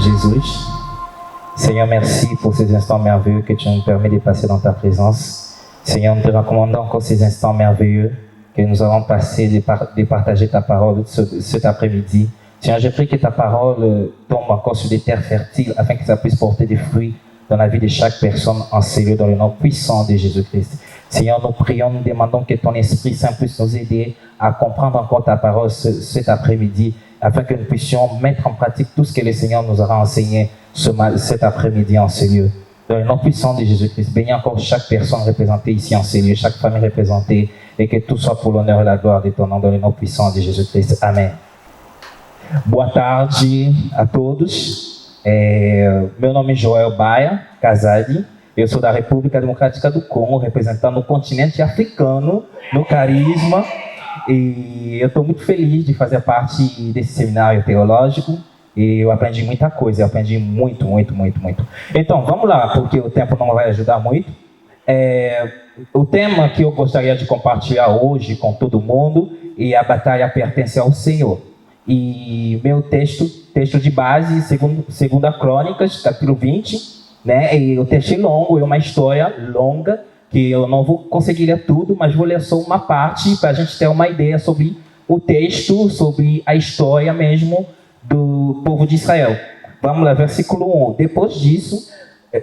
Jesus. Seigneur, merci pour ces instants merveilleux que tu nous permets de passer dans ta présence. Seigneur, nous te recommandons encore ces instants merveilleux que nous allons passer de partager ta parole cet après-midi. Seigneur, je prie que ta parole tombe encore sur des terres fertiles afin que ça puisse porter des fruits dans la vie de chaque personne enseignée dans le nom puissant de Jésus-Christ. Seigneur, nous prions, nous demandons que ton Esprit Saint puisse nous aider à comprendre encore ta parole cet après-midi, afin que nous puissions mettre en pratique tout ce que le Seigneur nous aura enseigné cet après-midi en ce lieu. Dans le nom puissant de Jésus-Christ, bénis encore chaque personne représentée ici en ce lieu, chaque famille représentée, et que tout soit pour l'honneur et la gloire de ton nom, dans le nom puissant de Jesus-Cristo. Amém. Boa tarde a todos. Meu nome é Joel Baia Casadi. Eu sou da República Democrática do Congo, representando o continente africano no Carisma. E eu estou muito feliz de fazer parte desse seminário teológico. E eu aprendi muita coisa, eu aprendi muito. Então, vamos lá, porque o tempo não vai ajudar muito. O tema que eu gostaria de compartilhar hoje com todo mundo é a batalha pertence ao Senhor. E meu texto de base, segunda Crônicas, capítulo 20, né? E o texto é longo, é uma história longa, que eu não vou conseguir ler tudo, mas vou ler só uma parte para a gente ter uma ideia sobre o texto, sobre a história mesmo do povo de Israel. Vamos lá, versículo 1. Depois disso,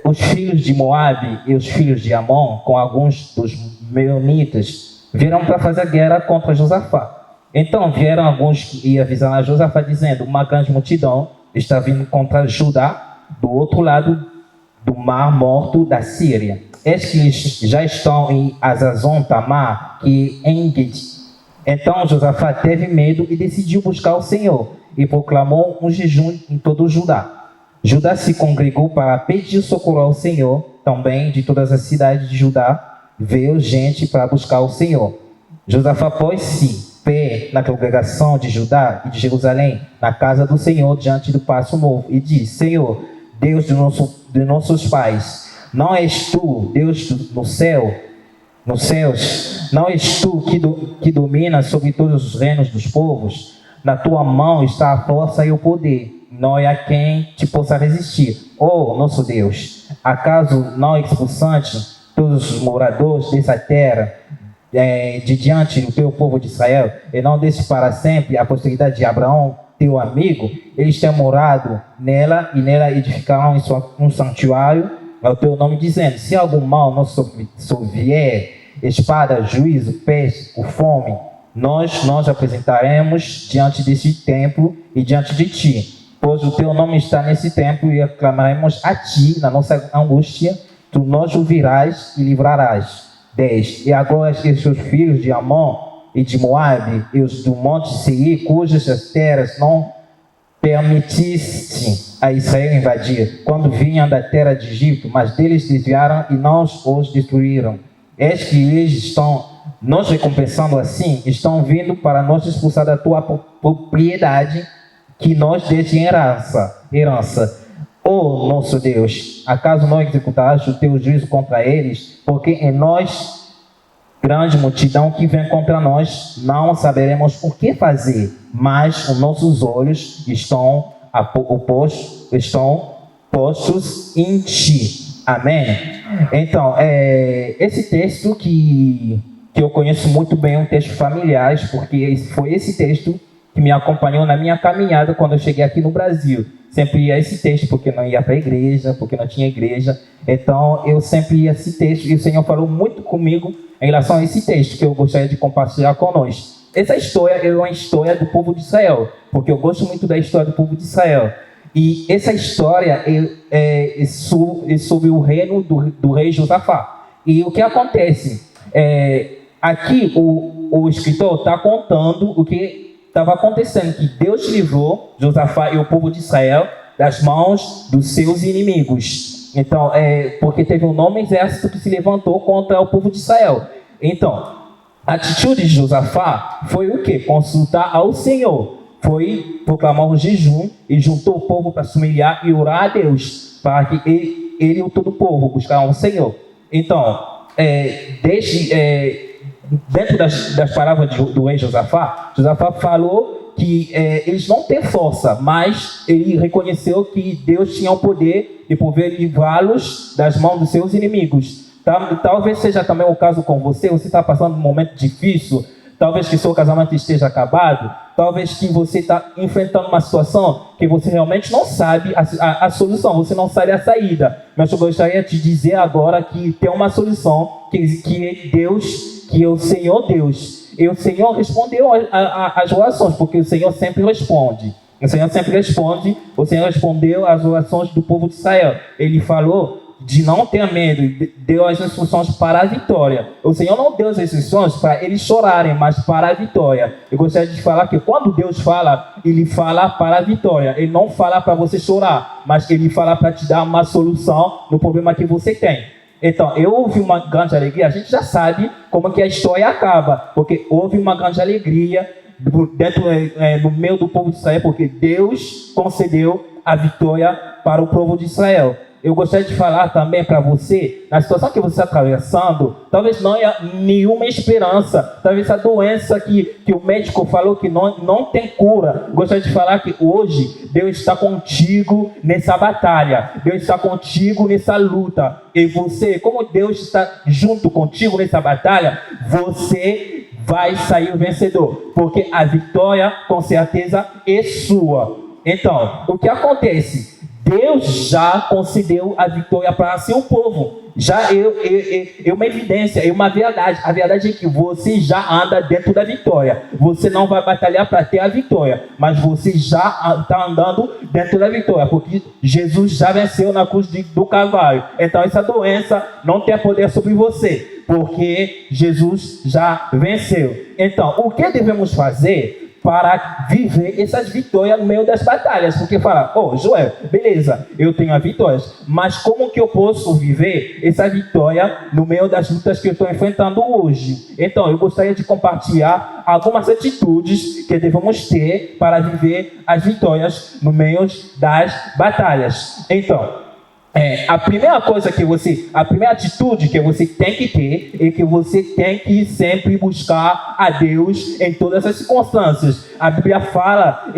os filhos de Moabe e os filhos de Amon, com alguns dos meunitas, vieram para fazer guerra contra Josafá. Então vieram alguns e avisaram a Josafá, dizendo: uma grande multidão está vindo contra Judá, do outro lado do Mar Morto da Síria. Estes já estão em Azazon Tamar e em Git. Então Josafá teve medo e decidiu buscar o Senhor, e proclamou um jejum em todo o Judá. Judá se congregou para pedir socorro ao Senhor. Também de todas as cidades de Judá veio gente para buscar o Senhor. Josafá pôs-se pé na congregação de Judá e de Jerusalém, na casa do Senhor, diante do Paço Novo, e disse: Senhor, Deus de nossos pais, não és tu, Deus nos céus, não és tu que dominas sobre todos os reinos dos povos? Na tua mão está a força e o poder, não há quem te possa resistir. Oh, nosso Deus, acaso não expulsaste todos os moradores dessa terra de diante do teu povo de Israel, e não deste para sempre a posteridade de Abraão, teu amigo? Eles têm morado nela, e nela edificarão um santuário ao teu nome, dizendo: se algum mal nos sobrevier, espada, juízo, peste ou fome, nós apresentaremos diante deste templo e diante de ti, pois o teu nome está nesse templo, e aclamaremos a ti na nossa angústia, tu nos ouvirás e livrarás. 10. E agora estes filhos de Amon e de Moabe e os do monte Seir, cujas terras não permitiste a Israel invadir, quando vinham da terra de Egito, mas deles desviaram e não os destruíram. Eis que eles estão nos recompensando assim, estão vindo para nos expulsar da tua propriedade, que nós deste em herança. Oh, nosso Deus, acaso não executaste o teu juízo contra eles? Porque em nós, grande multidão que vem contra nós, não saberemos o que fazer, mas os nossos olhos estão postos em ti. Amém? Então, esse texto que eu conheço muito bem, é um texto familiar, porque foi esse texto que me acompanhou na minha caminhada quando eu cheguei aqui no Brasil. Sempre ia esse texto, porque não ia para a igreja, porque não tinha igreja. Então, eu sempre ia esse texto, e o Senhor falou muito comigo em relação a esse texto, que eu gostaria de compartilhar conosco. Essa história é uma história do povo de Israel, porque eu gosto muito da história do povo de Israel. E essa história é sobre o reino do rei Josafá. E o que acontece? Aqui, o escritor está contando o que estava acontecendo, que Deus livrou Josafá e o povo de Israel das mãos dos seus inimigos. Então, porque teve um enorme exército que se levantou contra o povo de Israel. Então, a atitude de Josafá foi o quê? Consultar ao Senhor. Foi proclamar um jejum e juntou o povo para se humilhar e orar a Deus, para que ele e todo o povo buscaram o Senhor. Então, dentro das palavras do rei Josafá falou que eles não têm força, mas ele reconheceu que Deus tinha o poder de poder livrá-los das mãos dos seus inimigos. Talvez seja também o caso com você. Você está passando um momento difícil, talvez que seu casamento esteja acabado, talvez que você está enfrentando uma situação que você realmente não sabe a solução, você não sabe a saída. Mas eu gostaria de te dizer agora que tem uma solução, que é Deus, que é o Senhor Deus. E o Senhor respondeu às orações, porque o Senhor sempre responde. O Senhor sempre responde. O Senhor respondeu às orações do povo de Israel. Ele falou de não ter medo, deu as instruções para a vitória. O Senhor não deu as instruções para eles chorarem, mas para a vitória. Eu gostaria de falar que quando Deus fala, Ele fala para a vitória. Ele não fala para você chorar, mas Ele fala para te dar uma solução no problema que você tem. Então, houve uma grande alegria. A gente já sabe como que a história acaba, porque houve uma grande alegria no meio do povo de Israel, porque Deus concedeu a vitória para o povo de Israel. Eu gostaria de falar também para você, na situação que você está atravessando, talvez não há nenhuma esperança, talvez a doença que o médico falou que não tem cura. Eu gostaria de falar que hoje Deus está contigo nessa batalha, Deus está contigo nessa luta. E você, como Deus está junto contigo nessa batalha, você vai sair vencedor, porque a vitória com certeza é sua. Então, o que acontece? Deus já concedeu a vitória para seu povo. Já é uma evidência, é uma verdade. A verdade é que você já anda dentro da vitória. Você não vai batalhar para ter a vitória, mas você já está andando dentro da vitória, porque Jesus já venceu na cruz do Calvário. Então essa doença não tem poder sobre você, porque Jesus já venceu. Então, o que devemos fazer para viver essas vitórias no meio das batalhas? Porque fala, Joel, beleza, eu tenho as vitórias, mas como que eu posso viver essa vitória no meio das lutas que eu estou enfrentando hoje? Então, eu gostaria de compartilhar algumas atitudes que devemos ter para viver as vitórias no meio das batalhas. Então, a primeira atitude que você tem que ter é que você tem que sempre buscar a Deus em todas as circunstâncias. A Bíblia fala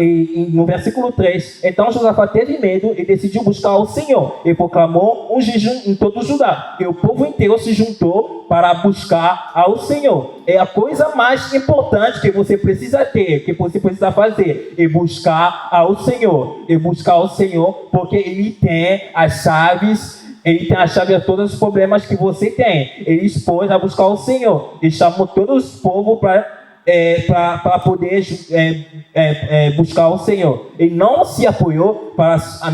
no versículo 3, então Josafá teve medo e decidiu buscar o Senhor e proclamou um jejum em todo o Judá. E o povo inteiro se juntou para buscar ao Senhor. É a coisa mais importante que você precisa ter, que você precisa fazer, é buscar ao Senhor. E buscar ao Senhor, porque Ele tem as chaves. Ele tem a chave a todos os problemas que você tem. Ele expôs a buscar o Senhor. Ele chamou todos os povos para poder buscar o Senhor. Ele não se apoiou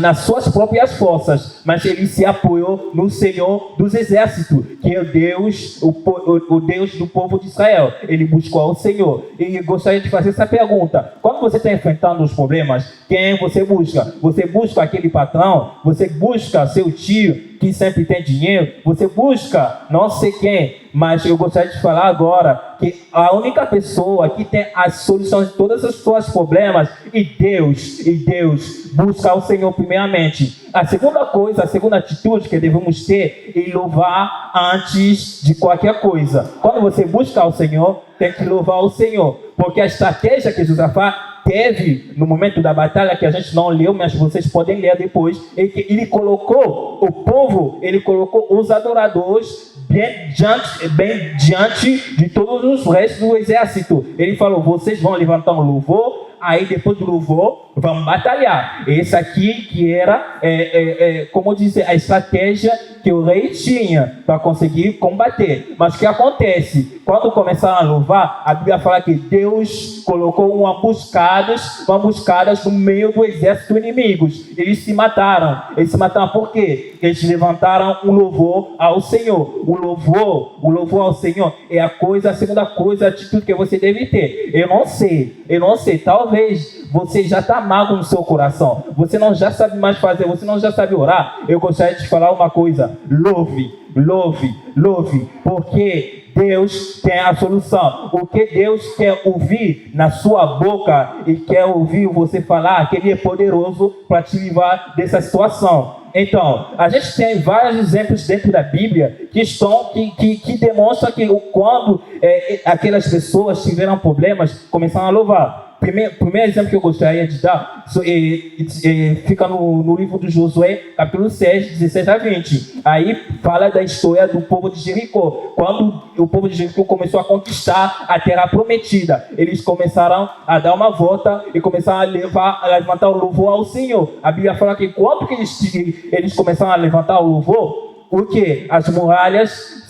nas suas próprias forças, mas ele se apoiou no Senhor dos exércitos, que é Deus, o Deus do povo de Israel. Ele buscou o Senhor. E gostaria de fazer essa pergunta: quando você está enfrentando os problemas, quem você busca? Você busca aquele patrão? Você busca seu tio que sempre tem dinheiro? Você busca não sei quem? Mas eu gostaria de falar agora que a única pessoa que tem as soluções de todos os seus problemas é Deus. E Deus, busca o Senhor primeiramente. A segunda atitude que devemos ter é louvar antes de qualquer coisa. Quando você busca o Senhor, tem que louvar o Senhor, porque a estratégia que Josafá teve no momento da batalha, que a gente não leu, mas vocês podem ler depois, é que ele colocou o povo, ele colocou os adoradores bem diante de todos os restos do exército. Ele falou: vocês vão levantar um louvor, aí depois do louvor vamos batalhar. Esse aqui que era, como dizer, a estratégia que o rei tinha para conseguir combater. Mas o que acontece? Quando começaram a louvar, a Bíblia fala que Deus colocou uma emboscadas no meio do exército inimigos. Eles se mataram. Por quê? Eles levantaram um louvor ao Senhor. O louvor ao Senhor é a segunda coisa, a atitude que você deve ter. Eu não sei, talvez você já está mago no seu coração, você não já sabe mais fazer, você não já sabe orar. Eu gostaria de te falar uma coisa: louve, porque Deus tem a solução. O que Deus quer ouvir na sua boca e quer ouvir você falar, que Ele é poderoso para te livrar dessa situação. Então, a gente tem vários exemplos dentro da Bíblia que demonstram que quando aquelas pessoas tiveram problemas, começaram a louvar. primeiro exemplo que eu gostaria de dar fica no livro de Josué, capítulo 6, 16 a 20. Aí fala da história do povo de Jericó. Quando o povo de Jericó começou a conquistar a terra prometida, eles começaram a dar uma volta e começaram a levantar o louvor ao Senhor. A Bíblia fala que quando que eles começaram a levantar o louvor, o que? As muralhas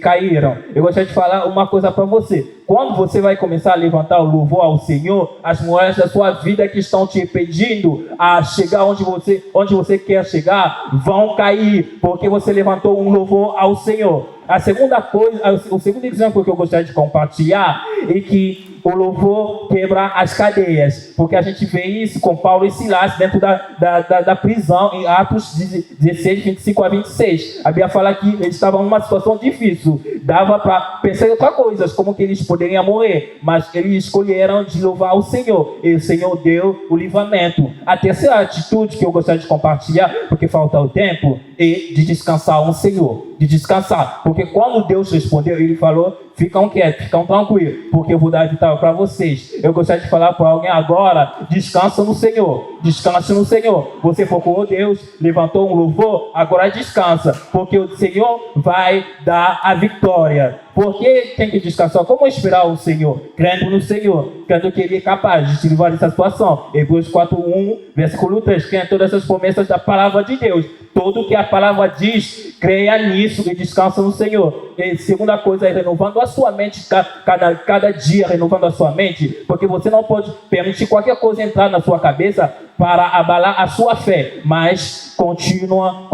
caíram. Eu gostaria de falar uma coisa para você. Quando você vai começar a levantar o louvor ao Senhor, as muralhas da sua vida que estão te impedindo a chegar onde você quer chegar, vão cair, porque você levantou um louvor ao Senhor. A segunda coisa, o segundo exemplo que eu gostaria de compartilhar é que o louvor quebra as cadeias, porque a gente vê isso com Paulo e Silas dentro da prisão, em Atos 16, 25 a 26. A Bíblia fala que eles estavam numa situação difícil, dava para pensar em outras coisas, como que eles poderiam morrer, mas eles escolheram de louvar o Senhor, e o Senhor deu o livramento. A terceira atitude que eu gostaria de compartilhar, porque falta o tempo, é de descansar no Senhor, de descansar, porque quando Deus respondeu, Ele falou: ficam quietos, ficam tranquilos, porque eu vou dar a vitória para vocês. Eu gostaria de falar para alguém agora: descansa no Senhor, descansa no Senhor. Você procurou Deus, levantou um louvor, agora descansa, porque o Senhor vai dar a vitória. Por que tem que descansar? Como esperar o Senhor? Crendo no Senhor, crendo que Ele é capaz de te livrar dessa situação. Hebreus 4:1, versículo 3, creia em todas essas promessas da palavra de Deus. Tudo que a palavra diz, creia nisso e descansa no Senhor. E segunda coisa é renovando a sua mente, cada dia renovando a sua mente, porque você não pode permitir qualquer coisa entrar na sua cabeça para abalar a sua fé, mas continua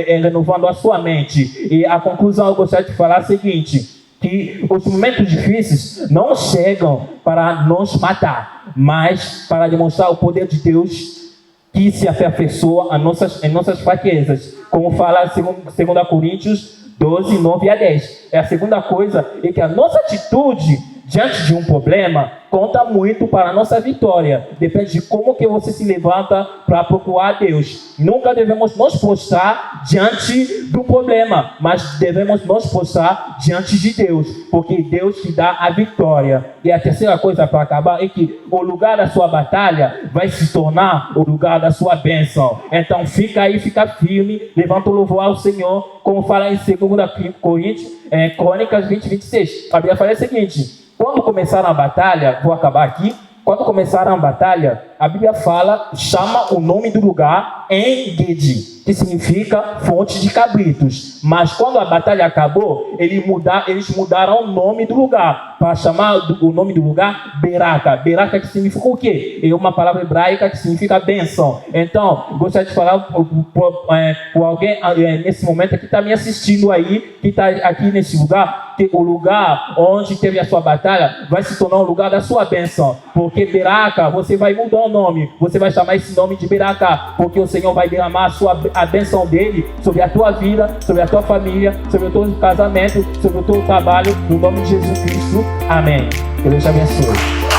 renovando a sua mente. E a conclusão eu gostaria de falar é a seguinte: que os momentos difíceis não chegam para nos matar, mas para demonstrar o poder de Deus que se aperfeiçoa em nossas fraquezas, como fala 2 Coríntios 12, 9 a 10. É a segunda coisa, é que a nossa atitude diante de um problema conta muito para a nossa vitória. Depende de como que você se levanta para procurar a Deus. Nunca devemos nos prostrar diante do problema, mas devemos nos prostrar diante de Deus, porque Deus te dá a vitória. E a terceira coisa para acabar é que o lugar da sua batalha vai se tornar o lugar da sua bênção. Então fica aí, fica firme, levanta o louvor ao Senhor, como fala em 2 Coríntios, Crônicas 20, 26. A Bíblia fala o seguinte: quando começaram a batalha, vou acabar aqui. Quando começaram a batalha, a Bíblia chama o nome do lugar En-Gedi, que significa fonte de cabritos. Mas quando a batalha acabou, eles mudaram o nome do lugar, para chamar o nome do lugar Beraka. Beraka que significa o quê? É uma palavra hebraica que significa bênção. Então, gostaria de falar por alguém nesse momento que está me assistindo aí, que está aqui nesse lugar, que o lugar onde teve a sua batalha vai se tornar o lugar da sua bênção. Porque Beraka, você vai mudar o nome, você vai chamar esse nome de Beraka, porque o Senhor vai derramar a bênção dele sobre a tua vida, sobre a tua família, sobre o teu casamento, sobre o teu trabalho, no nome de Jesus Cristo. Amém. Que Deus te abençoe.